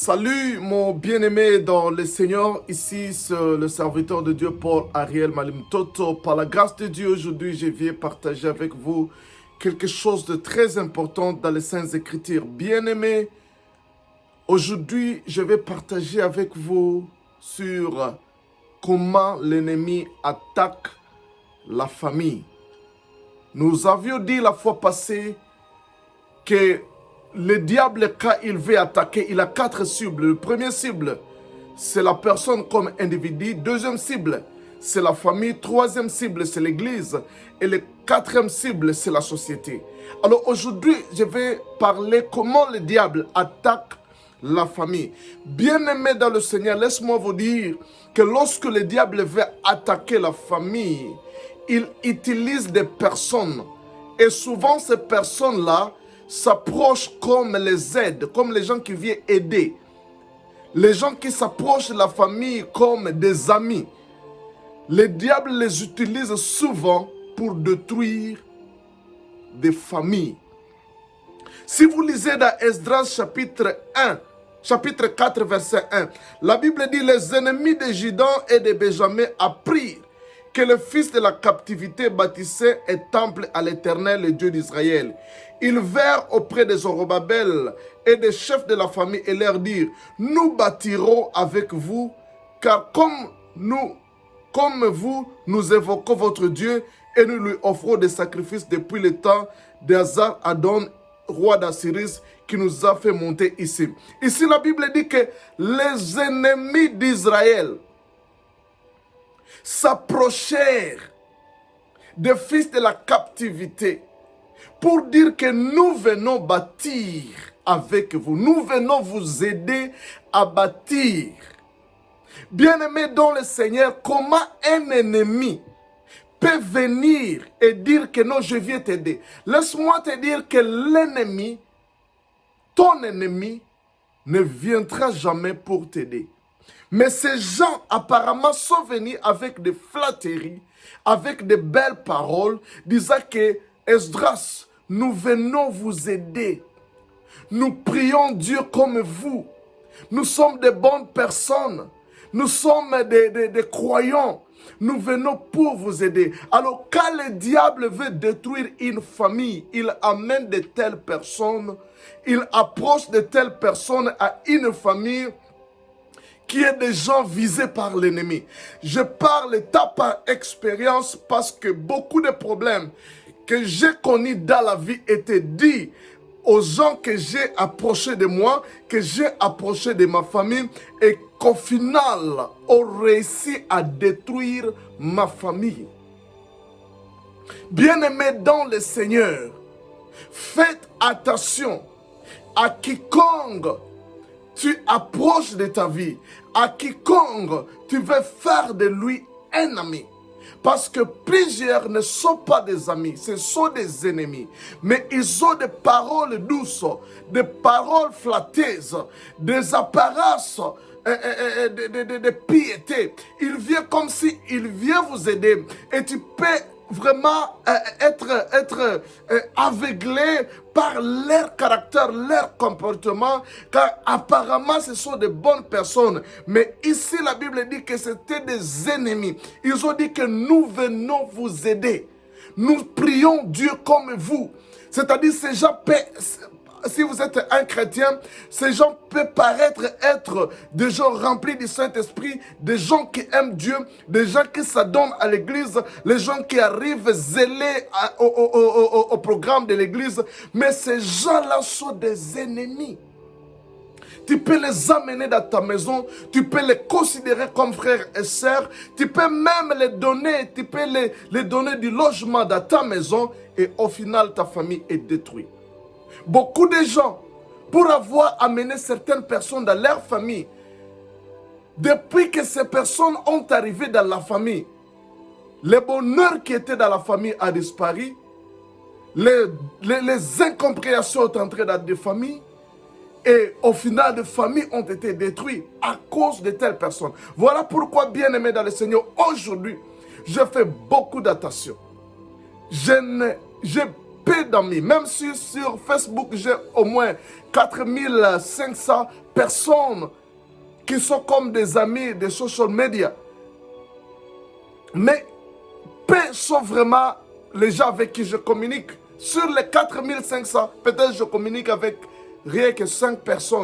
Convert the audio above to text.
Salut mon bien-aimé dans le Seigneur, ici c'est le serviteur de Dieu Paul Ariel Malim Toto. Par la grâce de Dieu, aujourd'hui je viens partager avec vous quelque chose de très important dans les Saintes Écritures. Bien-aimé, aujourd'hui je vais partager avec vous sur comment l'ennemi attaque la famille. Nous avions dit la fois passée que le diable, quand il veut attaquer, il a 4 cibles. Le premier cible, c'est la personne comme individu. Deuxième cible, c'est la famille. Troisième cible, c'est l'église. Et le quatrième cible, c'est la société. Alors aujourd'hui, je vais parler comment le diable attaque la famille. Bien-aimés dans le Seigneur, laisse-moi vous dire que lorsque le diable veut attaquer la famille, il utilise des personnes. Et souvent, ces personnes-là s'approchent comme les aides, comme les gens qui viennent aider. Les gens qui s'approchent de la famille comme des amis. Le diable les utilise souvent pour détruire des familles. Si vous lisez dans Esdras chapitre 4 verset 1, la Bible dit: les ennemis de Juda et de Benjamin apprirent que le fils de la captivité bâtissait un temple à l'Éternel, le Dieu d'Israël. Ils vinrent auprès de Zorobabel et des chefs de la famille et leur dirent: nous bâtirons avec vous, car comme vous, nous évoquons votre Dieu et nous lui offrons des sacrifices depuis le temps d'Azar Adon, roi d'Assyrie, qui nous a fait monter ici. Ici, la Bible dit que les ennemis d'Israël s'approchèrent des fils de la captivité pour dire que nous venons bâtir avec vous. Nous venons vous aider à bâtir. Bien-aimés dans le Seigneur, comment un ennemi peut venir et dire que non, je viens t'aider? Laisse-moi te dire que l'ennemi, ton ennemi, ne viendra jamais pour t'aider. Mais ces gens apparemment sont venus avec des flatteries, avec de belles paroles, disant que Esdras, nous venons vous aider. Nous prions Dieu comme vous. Nous sommes de bonnes personnes. Nous sommes des croyants. Nous venons pour vous aider. Alors quand le diable veut détruire une famille, il amène de telles personnes, il approche de telles personnes à une famille qui est des gens visés par l'ennemi. Je parle état par expérience parce que beaucoup de problèmes que j'ai connus dans la vie étaient dits aux gens que j'ai approchés de moi, que j'ai approchés de ma famille et qu'au final ont réussi à détruire ma famille. Bien-aimés dans le Seigneur, faites attention à quiconque tu approches de ta vie, à quiconque tu veux faire de lui un ami. Parce que plusieurs ne sont pas des amis, ce sont des ennemis. Mais ils ont des paroles douces, des paroles flatteuses, des apparences de piété. Il vient comme si il vient vous aider. Et tu peux vraiment être aveuglé par leur caractère, leur comportement, car apparemment ce sont de bonnes personnes. Mais ici la Bible dit que c'était des ennemis. Ils ont dit que nous venons vous aider. Nous prions Dieu comme vous. C'est-à-dire ces gens si vous êtes un chrétien, ces gens peuvent paraître être des gens remplis du Saint-Esprit, des gens qui aiment Dieu, des gens qui s'adonnent à l'église, les gens qui arrivent zélés au programme de l'église. Mais ces gens-là sont des ennemis. Tu peux les amener dans ta maison, tu peux les considérer comme frères et sœurs, tu peux même les donner, tu peux les donner du logement dans ta maison et au final ta famille est détruite. Beaucoup de gens, pour avoir amené certaines personnes dans leur famille, depuis que ces personnes ont arrivé dans la famille, le bonheur qui était dans la famille a disparu, les incompréhensions sont entrées dans des familles, et au final, des familles ont été détruites à cause de telles personnes. Voilà pourquoi, bien-aimés dans le Seigneur, aujourd'hui, je fais beaucoup d'attention. Je peu d'amis. Même si sur Facebook, j'ai au moins 4500 personnes qui sont comme des amis des social media. Mais peu sont vraiment les gens avec qui je communique. Sur les 4500, peut-être je communique avec rien que 5 personnes.